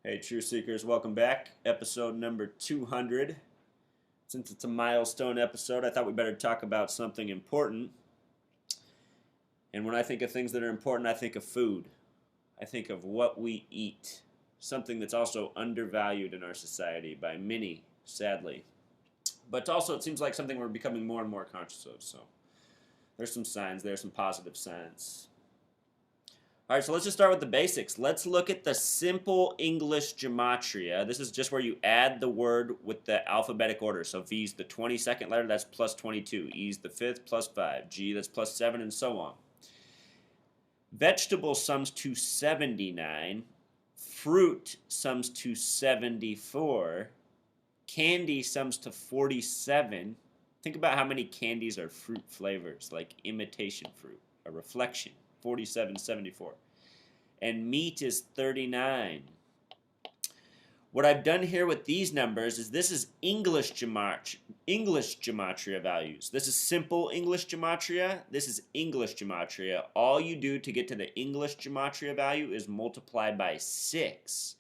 Hey, Truth Seekers, welcome back. Episode number 200. Since it's a milestone episode, I thought we better talk about something important. And when I think of things that are important, I think of food. I think of what we eat. Something that's also undervalued in our society by many, sadly. But also, it seems like something we're becoming more and more conscious of. So there's some signs, there's some positive signs. All right, so let's just start with the basics. Let's look at the simple English gematria. This is just where you add the word with the alphabetic order. So V is the 22nd letter, that's plus 22. E is the 5th, plus 5. G, that's plus 7, and so on. Vegetable sums to 79. Fruit sums to 74. Candy sums to 47. Think about how many candies are fruit flavors, like imitation fruit, a reflection. 47, 74. And meat is 39. What I've done here with these numbers is this is English gematria values. This is simple English gematria. This is English gematria. All you do to get to the English gematria value is multiply by 6.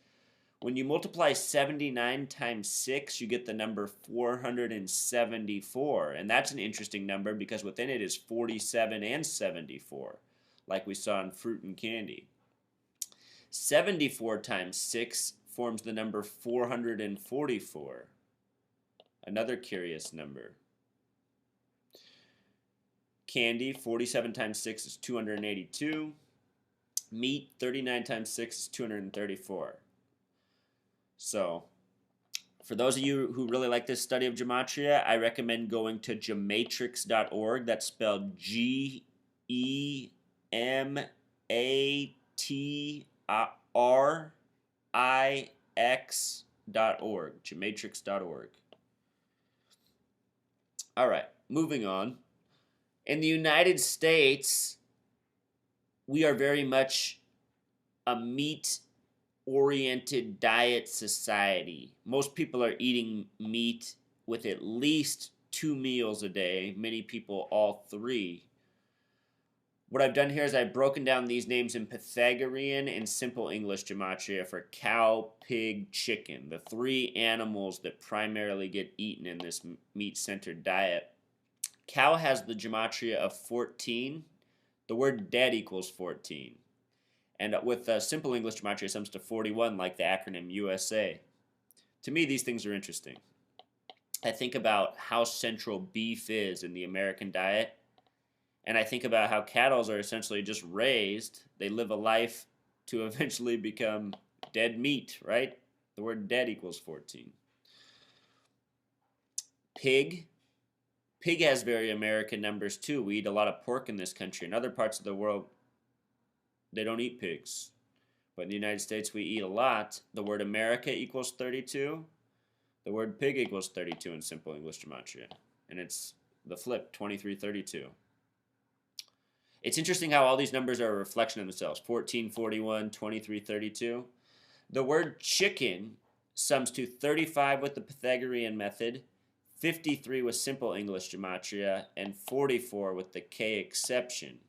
When you multiply 79 times 6, you get the number 474. And that's an interesting number because within it is 47 and 74. Like we saw in fruit and candy. 74 times 6 forms the number 444. Another curious number. Candy, 47 times 6 is 282. Meat, 39 times 6 is 234. So, for those of you who really like this study of gematria, I recommend going to gematrix.org. That's spelled GEMATRIX.org. Gematrix.org. All right, moving on. In the United States, we are very much a meat-oriented diet society. Most people are eating meat with at least 2 meals a day, many people all 3. What I've done here is I've broken down these names in Pythagorean and simple English gematria for cow, pig, chicken, the 3 animals that primarily get eaten in this meat-centered diet. Cow has the gematria of 14. The word dead equals 14. And with simple English gematria, it sums to 41, like the acronym USA. To me, these things are interesting. I think about how central beef is in the American diet. And I think about how cattle are essentially just raised. They live a life to eventually become dead meat, right? The word dead equals 14. Pig. Pig has very American numbers too. We eat a lot of pork in this country. In other parts of the world, they don't eat pigs. But in the United States, we eat a lot. The word America equals 32. The word pig equals 32 in simple English gematria. And it's the flip, 2332. It's interesting how all these numbers are a reflection of themselves. 14, 41, 23, 32. The word chicken sums to 35 with the Pythagorean method, 53 with simple English gematria, and 44 with the K exception.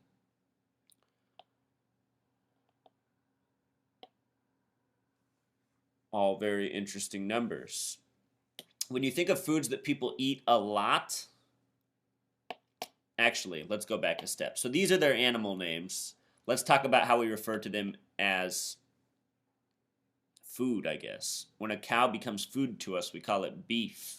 All very interesting numbers. When you think of foods that people eat a lot, actually, let's go back a step. So these are their animal names. Let's talk about how we refer to them as food, I guess. When a cow becomes food to us, we call it beef.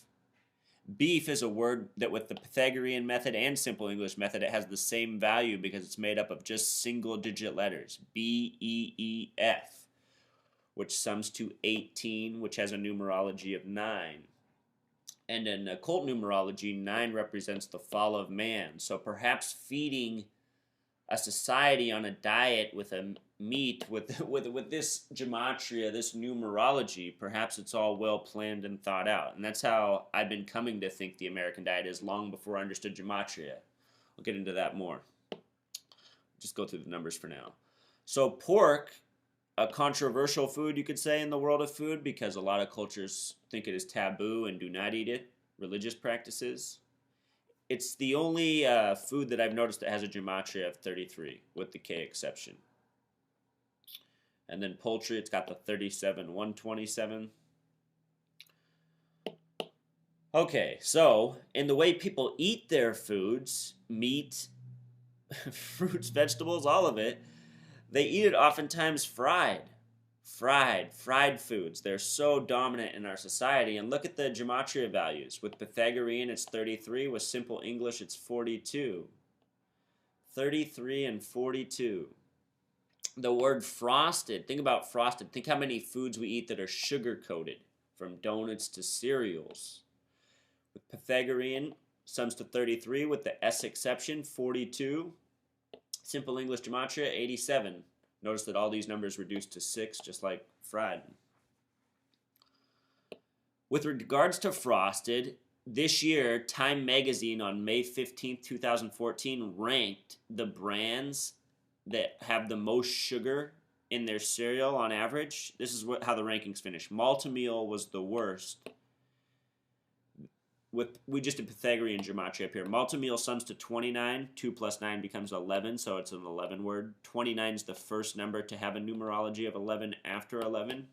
Beef is a word that with the Pythagorean method and simple English method, it has the same value because it's made up of just single-digit letters, B-E-E-F, which sums to 18, which has a numerology of 9. And in occult numerology, 9 represents the fall of man. So perhaps feeding a society on a diet with a meat, with this gematria, this numerology, perhaps it's all well planned and thought out. And that's how I've been coming to think the American diet is long before I understood gematria. We'll get into that more. Just go through the numbers for now. So pork, a controversial food, you could say, in the world of food because a lot of cultures think it is taboo and do not eat it, religious practices. It's the only food that I've noticed that has a gematria of 33 with the K exception. And then poultry, it's got the 37,127. Okay, so in the way people eat their foods, meat, fruits, vegetables, all of it, they eat it oftentimes fried. Fried foods. They're so dominant in our society. And look at the Gematria values. With Pythagorean, it's 33. With Simple English, it's 42. 33 and 42. The word frosted. Think about frosted. Think how many foods we eat that are sugar-coated, from donuts to cereals. With Pythagorean, sums to 33. With the S exception, 42. Simple English Gematria, 87. Notice that all these numbers reduce to 6, just like fried. With regards to frosted, this year, Time Magazine on May 15th, 2014, ranked the brands that have the most sugar in their cereal on average. This is how the rankings finished. Malt-O-Meal was the worst. We just did Pythagorean Gematria up here. Malt-O-Meal sums to 29. 2 plus 9 becomes 11, so it's an 11 word. 29 is the first number to have a numerology of 11 after 11.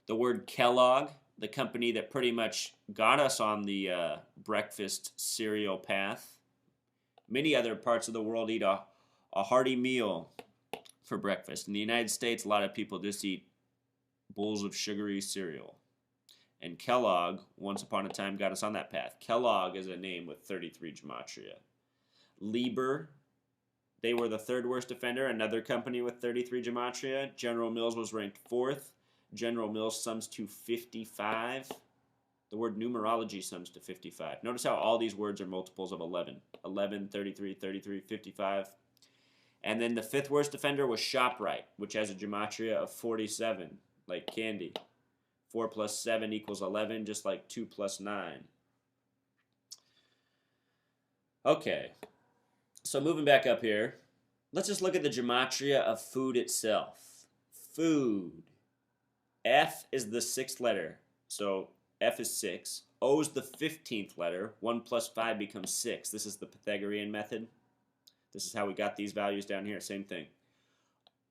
The word Kellogg, the company that pretty much got us on the breakfast cereal path. Many other parts of the world eat a hearty meal for breakfast. In the United States, a lot of people just eat bowls of sugary cereal. And Kellogg, once upon a time, got us on that path. Kellogg is a name with 33 Gematria. Lieber, they were the third worst offender, another company with 33 Gematria. General Mills was ranked 4th. General Mills sums to 55. The word numerology sums to 55. Notice how all these words are multiples of 11. 11, 33, 33, 55. And then the 5th worst offender was ShopRite, which has a Gematria of 47, like candy. 4 plus 7 equals 11, just like 2 plus 9. Okay, so moving back up here, let's just look at the Gematria of food itself. Food. F is the 6th letter, so F is 6. O is the 15th letter. 1 plus 5 becomes 6. This is the Pythagorean method. This is how we got these values down here, same thing.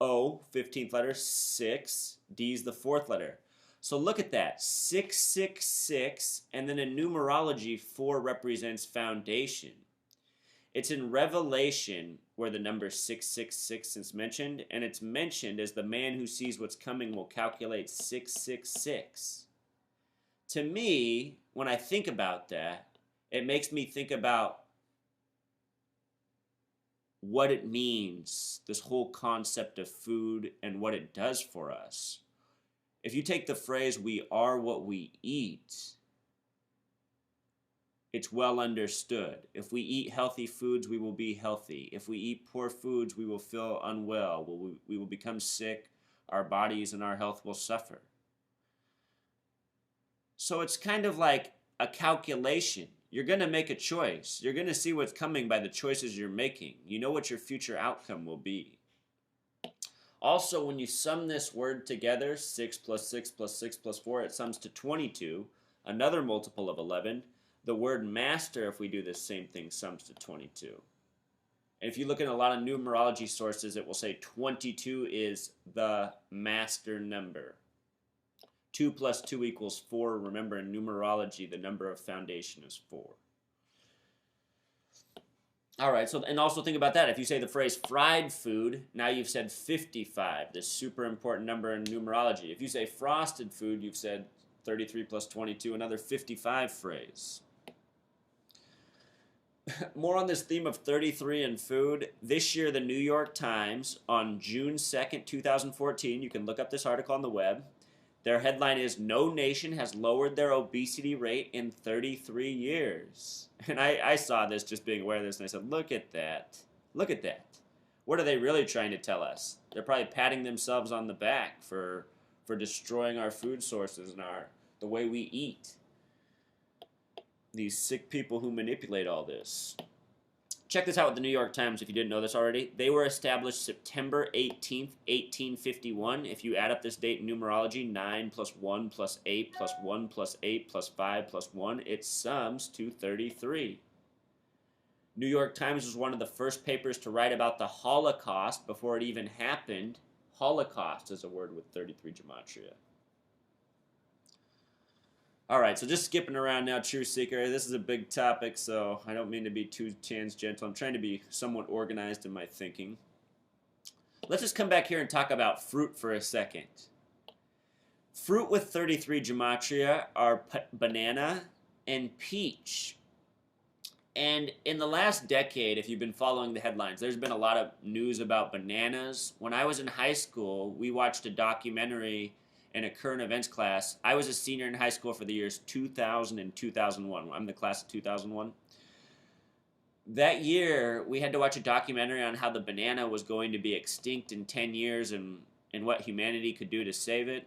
O, 15th letter, 6. D is the 4th letter. So look at that, 666, and then in numerology, 4 represents foundation. It's in Revelation where the number 666 is mentioned, and it's mentioned as the man who sees what's coming will calculate 666. To me, when I think about that, it makes me think about what it means, this whole concept of food and what it does for us. If you take the phrase, we are what we eat, it's well understood. If we eat healthy foods, we will be healthy. If we eat poor foods, we will feel unwell. We will become sick. Our bodies and our health will suffer. So it's kind of like a calculation. You're going to make a choice. You're going to see what's coming by the choices you're making. You know what your future outcome will be. Also, when you sum this word together, 6 plus 6 plus 6 plus 4, it sums to 22, another multiple of 11. The word master, if we do this same thing, sums to 22. And if you look at a lot of numerology sources, it will say 22 is the master number. 2 plus 2 equals 4. Remember, in numerology, the number of foundation is 4. All right, so and also think about that. If you say the phrase fried food, now you've said 55, this super important number in numerology. If you say frosted food, you've said 33 plus 22, another 55 phrase. More on this theme of 33 and food. This year, the New York Times, on June 2nd, 2014, you can look up this article on the web. Their headline is, "No nation has lowered their obesity rate in 33 years." And I saw this just being aware of this, and I said, look at that. Look at that. What are they really trying to tell us? They're probably patting themselves on the back for destroying our food sources and the way we eat. These sick people who manipulate all this. Check this out with the New York Times if you didn't know this already. They were established September 18th, 1851. If you add up this date in numerology, 9 plus 1 plus 8 plus 1 plus 8 plus 5 plus 1, it sums to 33. New York Times was one of the first papers to write about the Holocaust before it even happened. Holocaust is a word with 33 gematria. All right, so just skipping around now, Truth Seeker. This is a big topic, so I don't mean to be too tangential. I'm trying to be somewhat organized in my thinking. Let's just come back here and talk about fruit for a second. Fruit with 33 gematria are banana and peach. And in the last decade, if you've been following the headlines, there's been a lot of news about bananas. When I was in high school, we watched a documentary in a current events class. I was a senior in high school for the years 2000 and 2001. I'm the class of 2001. That year, we had to watch a documentary on how the banana was going to be extinct in 10 years and what humanity could do to save it.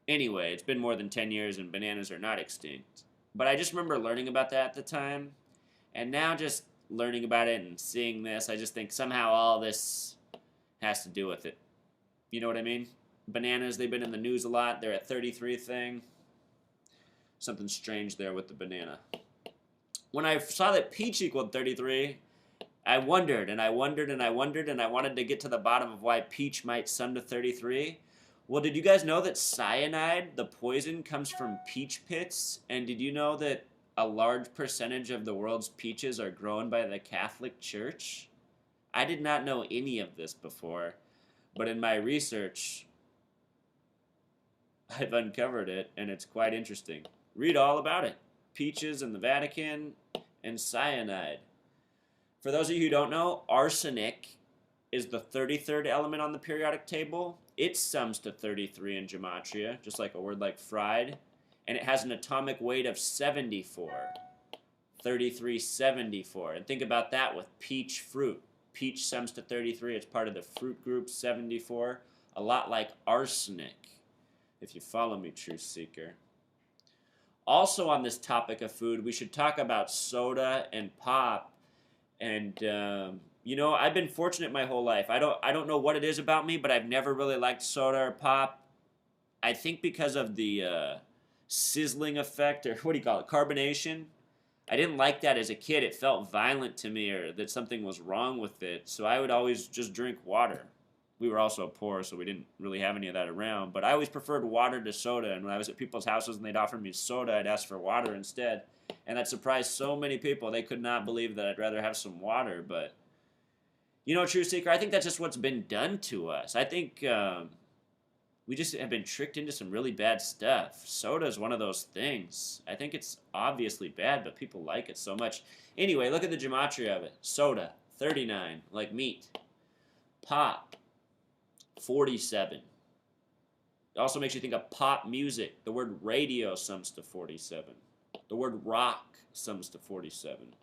Anyway, it's been more than 10 years and bananas are not extinct. But I just remember learning about that at the time. And now just learning about it and seeing this, I just think somehow all this has to do with it. You know what I mean? Bananas, they've been in the news a lot. They're at 33 thing. Something strange there with the banana. When I saw that peach equaled 33, I wondered and I wondered and I wondered and I wanted to get to the bottom of why peach might sum to 33. Well, did you guys know that cyanide, the poison, comes from peach pits? And did you know that a large percentage of the world's peaches are grown by the Catholic Church? I did not know any of this before, but in my research, I've uncovered it, and it's quite interesting. Read all about it. Peaches and the Vatican and cyanide. For those of you who don't know, arsenic is the 33rd element on the periodic table. It sums to 33 in gematria, just like a word like fried. And it has an atomic weight of 74. 3374. And think about that with peach fruit. Peach sums to 33. It's part of the fruit group 74. A lot like arsenic, if you follow me, Truth Seeker. Also on this topic of food, we should talk about soda and pop. And, you know, I've been fortunate my whole life. I don't know what it is about me, but I've never really liked soda or pop. I think because of the sizzling effect, or what do you call it, carbonation. I didn't like that as a kid. It felt violent to me, or that something was wrong with it. So I would always just drink water. We were also poor, so we didn't really have any of that around. But I always preferred water to soda. And when I was at people's houses and they'd offer me soda, I'd ask for water instead. And that surprised so many people. They could not believe that I'd rather have some water. But, you know, True Seeker, I think that's just what's been done to us. I think we just have been tricked into some really bad stuff. Soda is one of those things. I think it's obviously bad, but people like it so much. Anyway, look at the gematria of it. Soda, 39, like meat. Pop, 47. It also makes you think of pop music. The word radio sums to 47. The word rock sums to 47.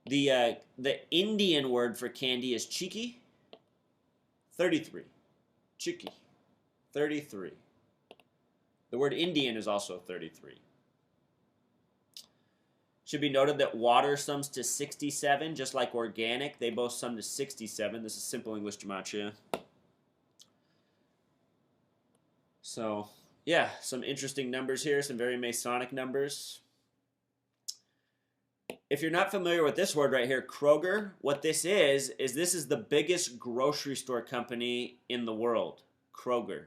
The Indian word for candy is cheeky. 33. Chicky. 33. The word Indian is also 33. Should be noted that water sums to 67, just like organic. They both sum to 67. This is simple English gematria. So, yeah, some interesting numbers here, some very Masonic numbers. If you're not familiar with this word right here, Kroger, what this is this is the biggest grocery store company in the world, Kroger.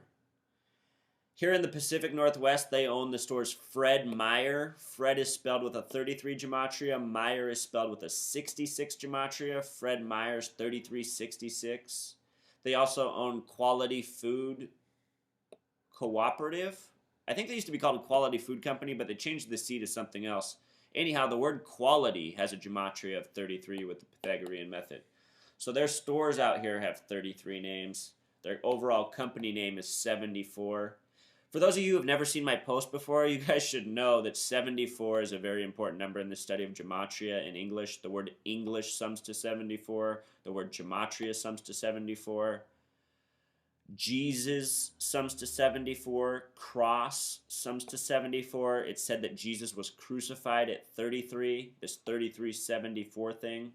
Here in the Pacific Northwest, they own the stores Fred Meyer. Fred is spelled with a 33 gematria. Meyer is spelled with a 66 gematria. Fred Meyer's 3366. They also own Quality Food Cooperative. I think they used to be called a Quality Food Company, but they changed the C to something else. Anyhow, the word quality has a gematria of 33 with the Pythagorean method. So their stores out here have 33 names. Their overall company name is 74. For those of you who have never seen my post before, you guys should know that 74 is a very important number in the study of gematria in English. The word English sums to 74. The word gematria sums to 74. Jesus sums to 74. Cross sums to 74. It's said that Jesus was crucified at 33, this 3374 thing.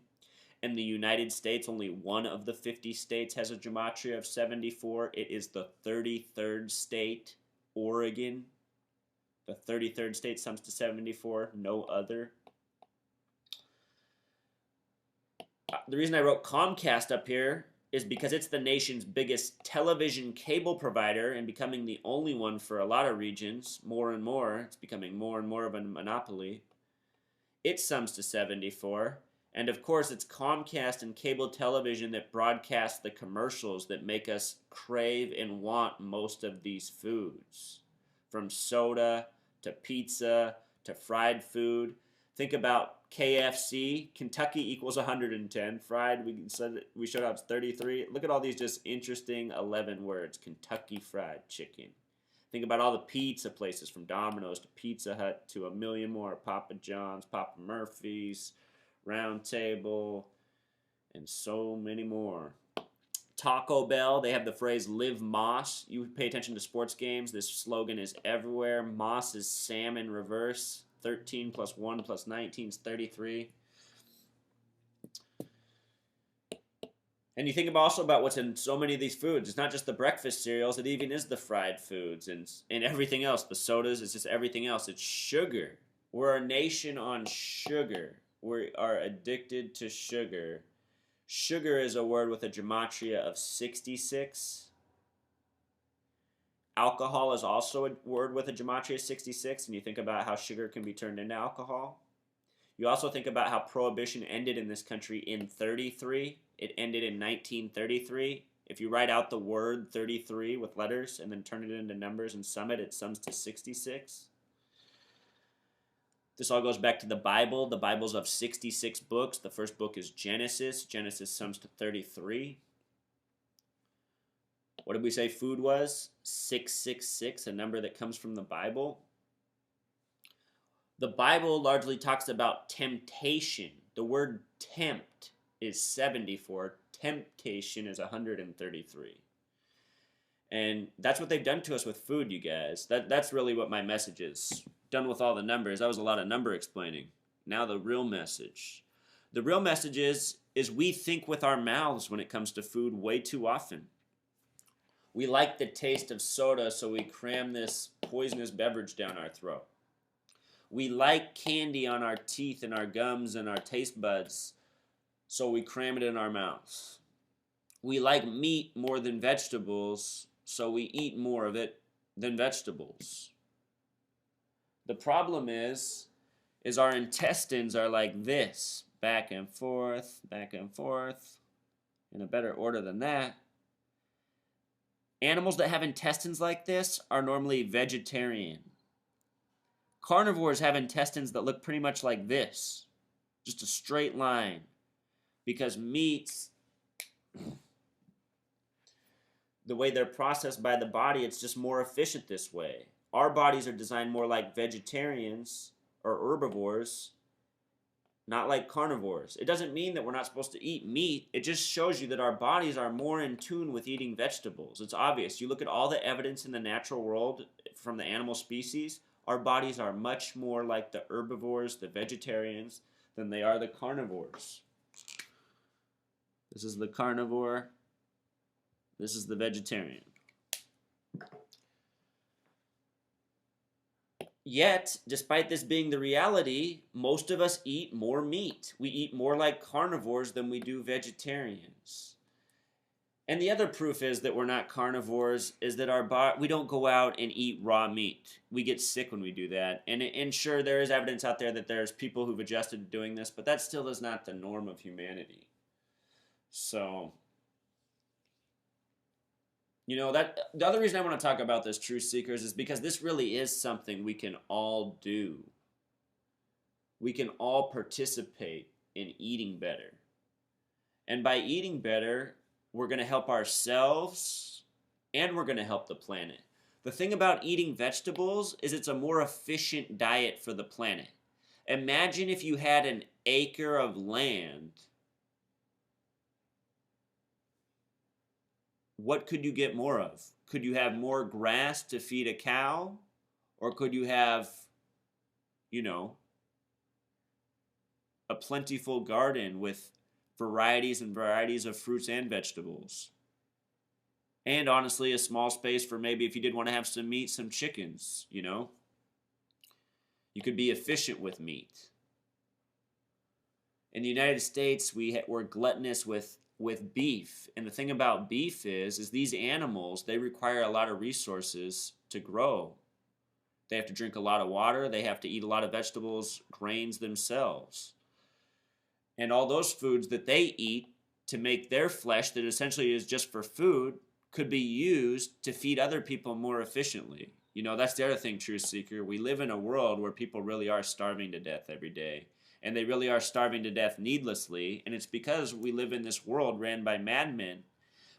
In the United States, only one of the 50 states has a gematria of 74. It is the 33rd state, Oregon. The 33rd state sums to 74, no other. The reason I wrote Comcast up here is because it's the nation's biggest television cable provider and becoming the only one for a lot of regions, more and more. It's becoming more and more of a monopoly. It sums to 74. And of course, it's Comcast and cable television that broadcast the commercials that make us crave and want most of these foods. From soda to pizza to fried food. Think about KFC. Kentucky equals 110. Fried, we showed up 33. Look at all these just interesting 11 words. Kentucky Fried Chicken. Think about all the pizza places from Domino's to Pizza Hut to a million more. Papa John's, Papa Murphy's, Round Table, and so many more. Taco Bell, they have the phrase "Live Moss." You pay attention to sports games, this slogan is everywhere. Moss is Sam in reverse. 13 plus 1 plus 19 is 33. And you think also about what's in so many of these foods. It's not just the breakfast cereals, it even is the fried foods and everything else. The sodas, it's just everything else. It's sugar. We're a nation on sugar. We are addicted to sugar. Sugar is a word with a gematria of 66. Alcohol is also a word with a gematria of 66, and you think about how sugar can be turned into alcohol. You also think about how Prohibition ended in this country in 33. It ended in 1933. If you write out the word 33 with letters and then turn it into numbers and sum it, it sums to 66. This all goes back to the Bible. The Bible's of 66 books. The first book is Genesis. Genesis sums to 33. What did we say food was? 666, a number that comes from the Bible. The Bible largely talks about temptation. The word tempt is 74. Temptation is 133. And that's what they've done to us with food, you guys. That's really what my message is. Done with all the numbers. That was a lot of number explaining. Now the real message. The real message is we think with our mouths when it comes to food way too often. We like the taste of soda, so we cram this poisonous beverage down our throat. We like candy on our teeth and our gums and our taste buds, so we cram it in our mouths. We like meat more than vegetables, so we eat more of it than vegetables. The problem is our intestines are like this, back and forth, in a better order than that. Animals that have intestines like this are normally vegetarian. Carnivores have intestines that look pretty much like this, just a straight line, because meats, the way they're processed by the body, it's just more efficient this way. Our bodies are designed more like vegetarians or herbivores, not like carnivores. It doesn't mean that we're not supposed to eat meat. It just shows you that our bodies are more in tune with eating vegetables. It's obvious. You look at all the evidence in the natural world from the animal species, our bodies are much more like the herbivores, the vegetarians, than they are the carnivores. This is the carnivore. This is the vegetarian. Yet, despite this being the reality, most of us eat more meat. We eat more like carnivores than we do vegetarians. And the other proof is that we're not carnivores is that we don't go out and eat raw meat. We get sick when we do that. And sure, there is evidence out there that there's people who've adjusted to doing this, but that still is not the norm of humanity. So, you know, the other reason I want to talk about this, Truth Seekers, is because this really is something we can all do. We can all participate in eating better. And by eating better, we're going to help ourselves and we're going to help the planet. The thing about eating vegetables is it's a more efficient diet for the planet. Imagine if you had an acre of land. What could you get more of? Could you have more grass to feed a cow? Or could you have, you know, a plentiful garden with varieties and varieties of fruits and vegetables? And honestly, a small space for maybe if you did want to have some meat, some chickens, you know? You could be efficient with meat. In the United States, we're gluttonous with with beef. And the thing about beef is these animals, they require a lot of resources to grow. They have to drink a lot of water. They have to eat a lot of vegetables, grains themselves. And all those foods that they eat to make their flesh, that essentially is just for food, could be used to feed other people more efficiently. You know, that's the other thing, Truth Seeker. We live in a world where people really are starving to death every day. And they really are starving to death needlessly. And it's because we live in this world ran by madmen.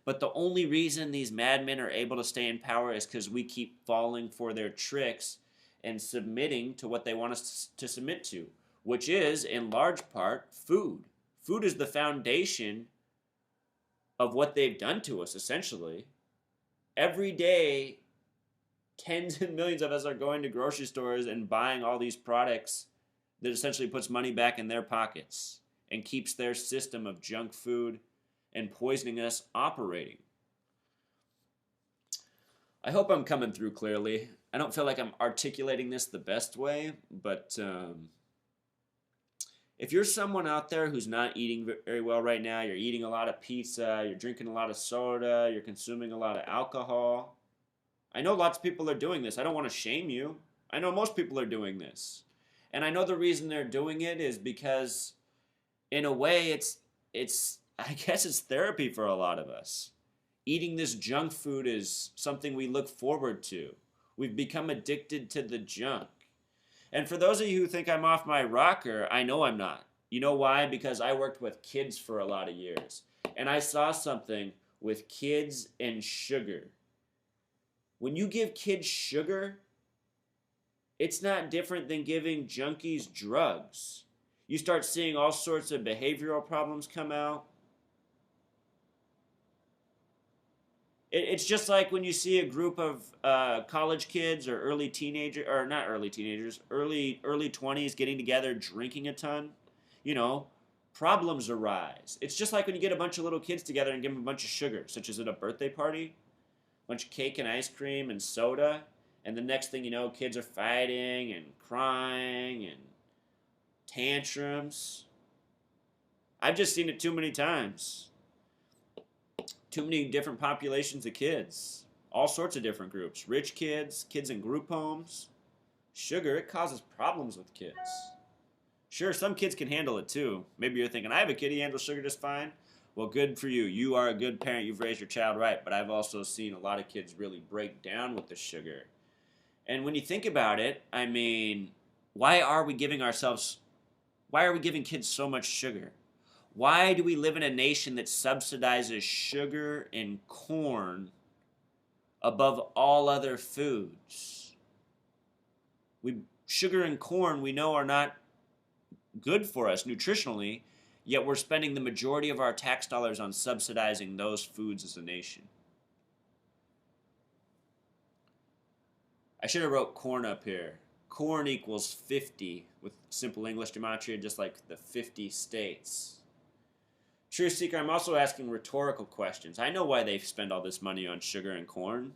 But the only reason these madmen are able to stay in power is because we keep falling for their tricks and submitting to what they want us to submit to, which is, in large part, food. Food is the foundation of what they've done to us, essentially. Every day, tens and millions of us are going to grocery stores and buying all these products that essentially puts money back in their pockets and keeps their system of junk food and poisoning us operating. I hope I'm coming through clearly. I don't feel like I'm articulating this the best way, but if you're someone out there who's not eating very well right now, you're eating a lot of pizza, you're drinking a lot of soda, you're consuming a lot of alcohol. I know lots of people are doing this. I don't want to shame you. I know most people are doing this. And I know the reason they're doing it is because, in a way, I guess it's therapy for a lot of us. Eating this junk food is something we look forward to. We've become addicted to the junk. And for those of you who think I'm off my rocker, I know I'm not. You know why? Because I worked with kids for a lot of years. And I saw something with kids and sugar. When you give kids sugar, it's not different than giving junkies drugs. You start seeing all sorts of behavioral problems come out. It's just like when you see a group of college kids or early 20s getting together, drinking a ton. You know, problems arise. It's just like when you get a bunch of little kids together and give them a bunch of sugar, such as at a birthday party, a bunch of cake and ice cream and soda, and the next thing you know, kids are fighting and crying and tantrums. I've just seen it too many times. Too many different populations of kids. All sorts of different groups. Rich kids, kids in group homes. Sugar, it causes problems with kids. Sure, some kids can handle it too. Maybe you're thinking, I have a kid, he handles sugar just fine. Well, good for you. You are a good parent. You've raised your child right. But I've also seen a lot of kids really break down with the sugar. And when you think about it, I mean, why are we giving kids so much sugar? Why do we live in a nation that subsidizes sugar and corn above all other foods? Sugar and corn we know are not good for us nutritionally, yet we're spending the majority of our tax dollars on subsidizing those foods as a nation. I should have wrote corn up here. Corn equals 50 with simple English gematria, just like the 50 states. Truth Seeker, I'm also asking rhetorical questions. I know why they spend all this money on sugar and corn.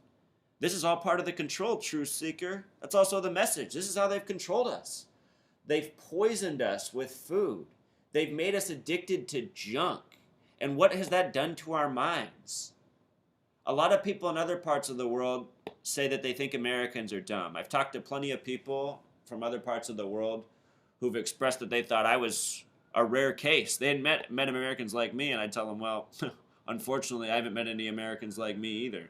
This is all part of the control, Truth Seeker. That's also the message. This is how they've controlled us. They've poisoned us with food. They've made us addicted to junk. And what has that done to our minds? A lot of people in other parts of the world say that they think Americans are dumb. I've talked to plenty of people from other parts of the world who've expressed that they thought I was a rare case. They had met Americans like me, and I'd tell them, well, unfortunately, I haven't met any Americans like me either.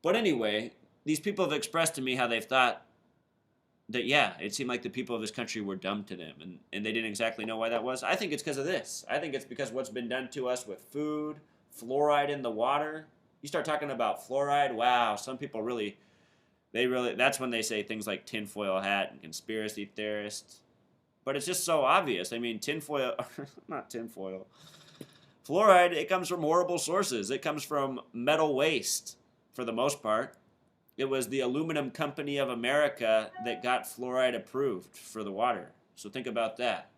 But anyway, these people have expressed to me how they've thought that, yeah, it seemed like the people of this country were dumb to them, and they didn't exactly know why that was. I think it's because of this. I think it's because what's been done to us with food, fluoride in the water. You start talking about fluoride, wow, some people really, that's when they say things like tinfoil hat and conspiracy theorists. But it's just so obvious. I mean, not tinfoil. Fluoride, it comes from horrible sources. It comes from metal waste, for the most part. It was the Aluminum Company of America that got fluoride approved for the water. So think about that.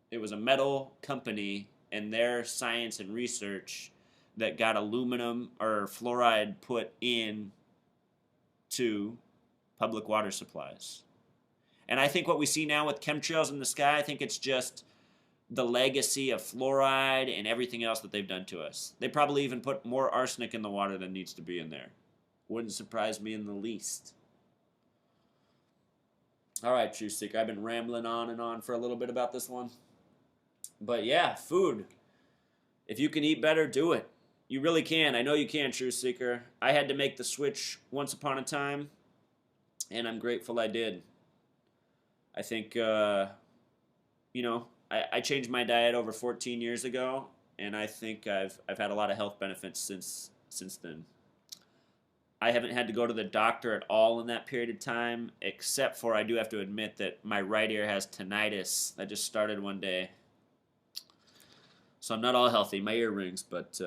It was a metal company and their science and research that got aluminum or fluoride put in to public water supplies. And I think what we see now with chemtrails in the sky, I think it's just the legacy of fluoride and everything else that they've done to us. They probably even put more arsenic in the water than needs to be in there. Wouldn't surprise me in the least. All right, Truth Seeker, I've been rambling on and on for a little bit about this one. But yeah, food. If you can eat better, do it. You really can. I know you can, Truth Seeker. I had to make the switch once upon a time, and I'm grateful I did. I think, I changed my diet over 14 years ago, and I think I've had a lot of health benefits since then. I haven't had to go to the doctor at all in that period of time, except for I do have to admit that my right ear has tinnitus. That just started one day. So I'm not all healthy. My ear rings, but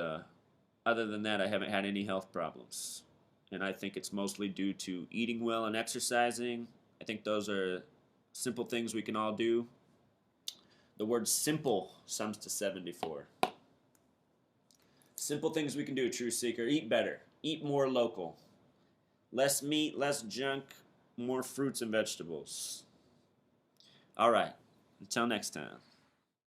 other than that, I haven't had any health problems. And I think it's mostly due to eating well and exercising. I think those are simple things we can all do. The word simple sums to 74. Simple things we can do, Truth Seeker. Eat better. Eat more local. Less meat, less junk, more fruits and vegetables. All right. Until next time.